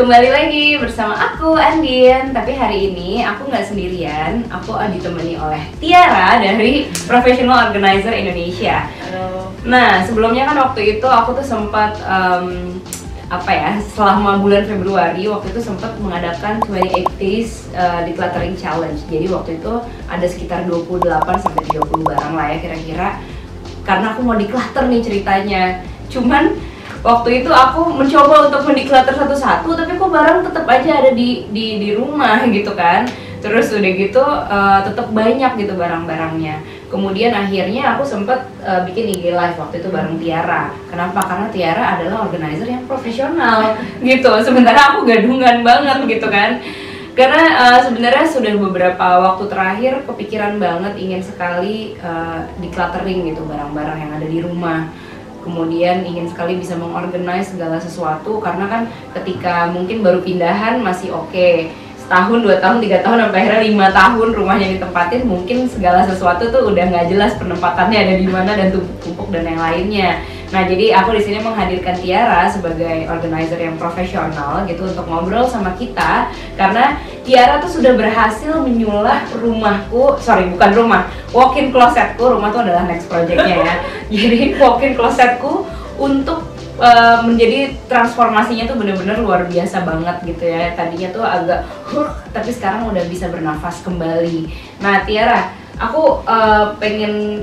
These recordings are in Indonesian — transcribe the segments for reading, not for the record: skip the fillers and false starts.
Kembali lagi bersama aku Andin, tapi hari ini aku nggak sendirian, aku ditemani oleh Tiara dari Professional Organizer Indonesia. Halo. Nah, sebelumnya kan waktu itu aku tuh sempat selama bulan Februari waktu itu sempat mengadakan 28 Days Decluttering Challenge. Jadi waktu itu ada sekitar 28 sampai 30 barang lah ya kira-kira. Karena aku mau declutter nih ceritanya. Cuman waktu itu aku mencoba untuk mendeclutter satu-satu, tapi kok barang tetap aja ada di rumah gitu kan. Terus udah gitu tetap banyak gitu barang-barangnya. Kemudian akhirnya aku sempet bikin IG live waktu itu bareng Tiara. Kenapa? Karena Tiara adalah organizer yang profesional gitu. Sementara aku gadungan banget gitu kan. Karena sebenarnya sudah beberapa waktu terakhir kepikiran banget ingin sekali decluttering gitu barang-barang yang ada di rumah. Kemudian ingin sekali bisa mengorganize segala sesuatu, karena kan ketika mungkin baru pindahan masih oke. Setahun, 2 tahun, 3 tahun, sampai akhirnya 5 tahun rumahnya ditempatin, mungkin segala sesuatu tuh udah nggak jelas penempatannya ada di mana dan tumpuk-tumpuk dan yang lainnya. Nah, jadi aku di sini menghadirkan Tiara sebagai organizer yang profesional gitu untuk ngobrol sama kita, karena Tiara tuh sudah berhasil menyulah bukan rumah, walk-in closetku. Rumah tuh adalah next projectnya ya. Jadi walk-in closetku untuk menjadi transformasinya tuh bener-bener luar biasa banget gitu ya. Tadinya tuh agak tapi sekarang udah bisa bernafas kembali. Nah, Tiara, aku pengen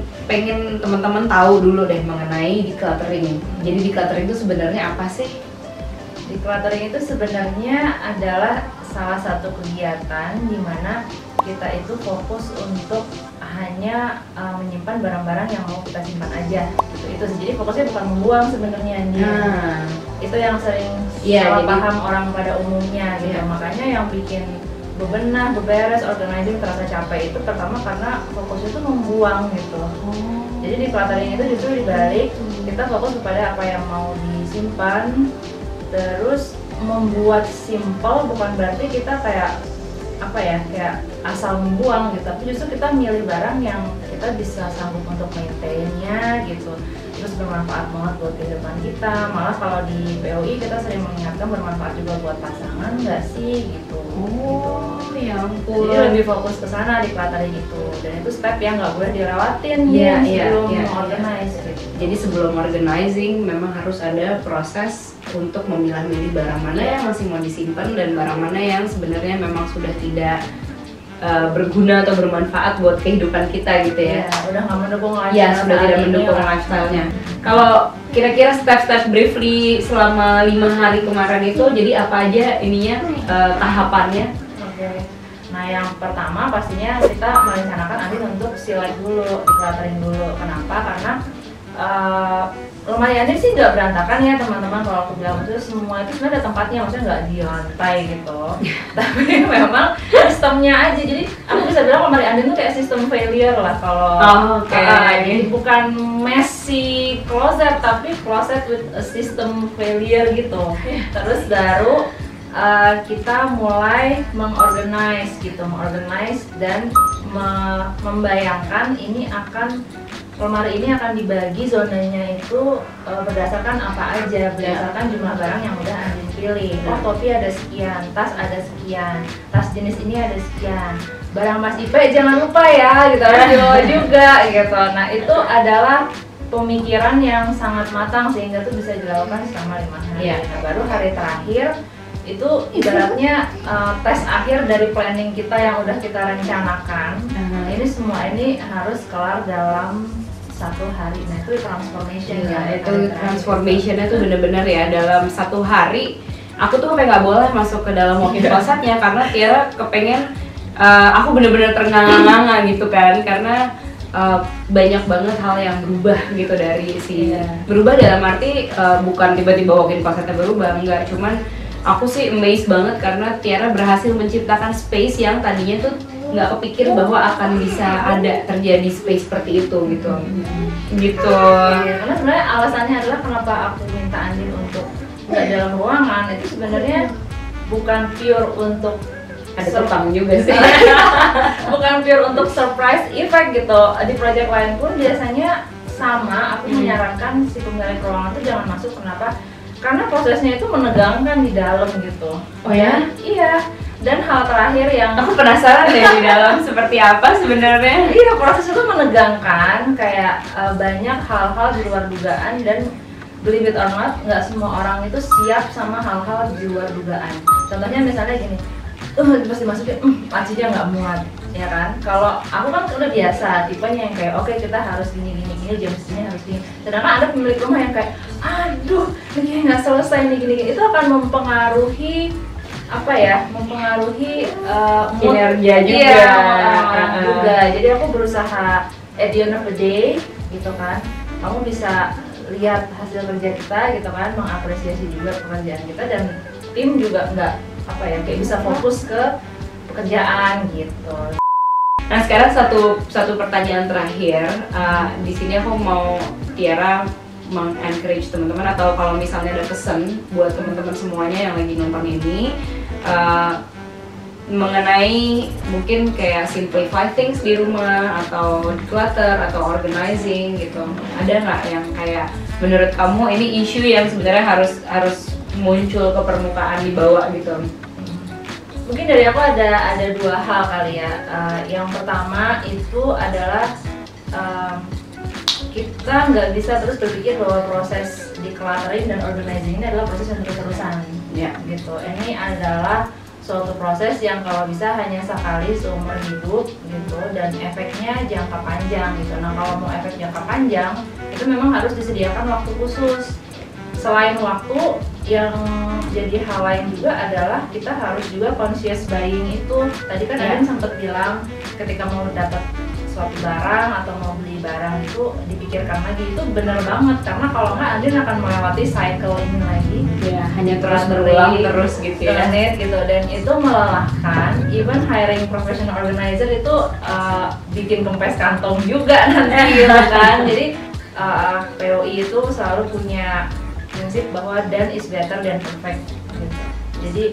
teman-teman tahu dulu deh mengenai decluttering. Jadi decluttering itu sebenarnya apa sih? Decluttering itu sebenarnya adalah salah satu kegiatan di mana kita itu fokus untuk hanya menyimpan barang-barang yang mau kita simpan aja gitu. Itu jadi fokusnya bukan membuang sebenarnya nih. Itu yang sering salah paham orang pada umumnya gitu. Makanya yang bikin bebenah, beberes, organizing terasa capek itu pertama karena fokusnya itu membuang gitu. Jadi decluttering itu justru dibalik kita fokus kepada apa yang mau disimpan. Terus membuat simple bukan berarti kita kayak asal membuang gitu, tapi justru kita milih barang yang kita bisa sanggup untuk maintainnya gitu, terus bermanfaat banget buat kehidupan kita. Malah kalau di POI kita sering mengingatkan bermanfaat juga buat pasangan nggak sih gitu. Ya ampun. Jadi lebih fokus ke sana di decluttering itu, dan itu step yang nggak boleh dilewatin sebelum organize gitu. Jadi sebelum organizing memang harus ada proses untuk memilah-milih barang mana yang masih mau disimpan dan barang mana yang sebenarnya memang sudah tidak berguna atau bermanfaat buat kehidupan kita gitu ya. Udah nggak mendukung lifestyle. Ya, sudah tidak mendukung lifestyle-nya. Kalau kira-kira step-step briefly selama 5 hari kemarin itu, jadi apa aja ininya tahapannya? Nah, yang pertama pastinya kita merencanakan untuk select dulu, decluttering dulu. Kenapa? Karena lumayan sih nggak berantakan ya teman-teman. Kalau aku bilang itu semua itu sebenarnya ada tempatnya, maksudnya nggak di lantai gitu. Tapi memang sistemnya aja. Jadi aku bisa bilang lemari Andin tuh kayak sistem failure lah kalau. Jadi bukan messy closet, tapi closet with a system failure gitu. Terus baru kita mulai mengorganize dan membayangkan lemari ini akan dibagi zonanya itu berdasarkan apa aja, berdasarkan jumlah barang yang udah Andin pilih. Oh, topi ada sekian, tas ada sekian, tas jenis ini ada sekian, barang Mas Ipe jangan lupa ya gitu, harus dibawa juga gitu. Nah, itu adalah pemikiran yang sangat matang sehingga tuh bisa dilakukan selama 5 hari. Nah, baru hari terakhir itu ibaratnya tes akhir dari planning kita yang udah kita rencanakan. Ini semua ini harus kelar dalam 1 hari. Nah, itu transformation transformationnya tuh bener-bener ya dalam 1 hari. Aku tuh sampai nggak boleh masuk ke dalam walk-in closetnya karena Tiara kepengen aku bener-bener ternganga-nganga gitu kan, karena banyak banget hal yang berubah gitu dari berubah dalam arti bukan tiba-tiba walk-in closetnya berubah, enggak, cuman aku sih amazed banget karena Tiara berhasil menciptakan space yang tadinya tuh nggak kepikir bahwa akan bisa ada terjadi space seperti itu gitu. Karena sebenarnya alasannya adalah kenapa aku minta Andin untuk nggak dalam ruangan itu sebenarnya bukan pure untuk ada tukang juga sih. Bukan pure untuk surprise effect gitu. Di project lain pun biasanya sama. Aku menyarankan si pemilik ruangan tuh jangan masuk. Kenapa? karena prosesnya itu menegangkan di dalam gitu. Oh ya? Iya. Dan hal terakhir yang Aku penasaran deh di dalam seperti apa sebenarnya. iya, proses itu menegangkan, kayak banyak hal-hal di luar dugaan, dan believe it or not, nggak semua orang itu siap sama hal-hal di luar dugaan. Contohnya misalnya gini, pas dimasukin, lacinya nggak muat, ya kan? Kalau aku kan udah biasa, tipenya yang kayak oke, kita harus gini, jam segini harus gini. Sedangkan ada pemilik rumah yang kayak, aduh, ini nggak selesai nih, gini. Itu akan mempengaruhi kinerja juga. Iya, juga. Jadi aku berusaha at the end of the day gitu kan, kamu bisa lihat hasil kerja kita gitu kan, mengapresiasi juga pekerjaan kita, dan tim juga nggak kayak bisa fokus ke pekerjaan gitu. Nah sekarang satu pertanyaan terakhir. Di sini aku mau Tiara mengencourage teman-teman, atau kalau misalnya ada pesan buat teman-teman semuanya yang lagi nonton ini, mengenai mungkin kayak simplify things di rumah, atau declutter, atau organizing gitu. Ada nggak yang kayak menurut kamu ini isu yang sebenarnya harus muncul ke permukaan, dibawa gitu? Mungkin dari aku ada dua hal kali ya. Yang pertama itu adalah kita nggak bisa terus berpikir bahwa proses decluttering dan organizing ini adalah proses yang terus-terusan, gitu. Ini adalah suatu proses yang kalau bisa hanya sekali seumur hidup gitu, dan efeknya jangka panjang gitu. Nah kalau mau efek jangka panjang itu memang harus disediakan waktu khusus. Selain waktu, yang jadi hal lain juga adalah kita harus juga conscious buying itu. Tadi kan Adin sempat bilang ketika mau dapat suatu barang atau mau beli barang itu dipikirkan lagi. Itu benar banget, karena kalau nggak Adin akan melewati cycle ini lagi. Ya, hanya terus berulang terus gitu ya. Gitu, dan itu melelahkan. Even hiring professional organizer itu bikin kempes kantong juga nanti gitu kan. Jadi POI itu selalu punya prinsip bahwa done is better than perfect gitu. Jadi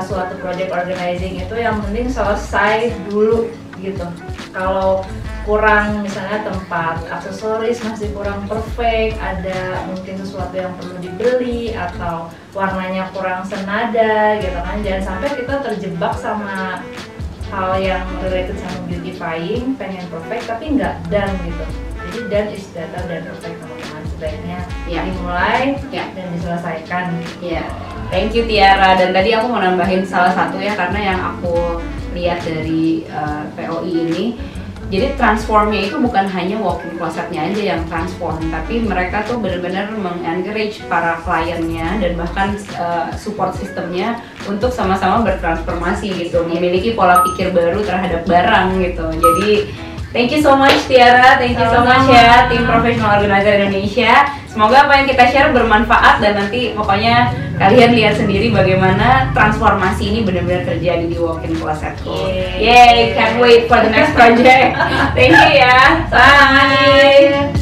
suatu project organizing itu yang penting selesai dulu gitu. Kalau kurang misalnya tempat aksesoris masih kurang perfect, ada mungkin sesuatu yang perlu dibeli atau warnanya kurang senada gitu kan, jangan sampai kita terjebak sama hal yang related sama beautifying, pengen perfect tapi nggak done gitu. Jadi done is better than perfect, teman-teman. Sebaiknya dimulai dan diselesaikan. Thank you Tiara. Dan tadi aku mau nambahin salah satu ya, karena yang aku lihat dari POI ini, jadi transformnya itu bukan hanya walk-in closetnya aja yang transform, tapi mereka tuh benar-benar mengencourage para kliennya dan bahkan support sistemnya untuk sama-sama bertransformasi gitu, memiliki pola pikir baru terhadap barang gitu. Jadi thank you so much Tiara, thank you so much ya tim Professional Organizer Indonesia. Semoga apa yang kita share bermanfaat, dan nanti pokoknya kalian lihat sendiri bagaimana transformasi ini benar-benar terjadi di walk-in closetku. Yay, can't wait for the next project. Thank you ya. Bye.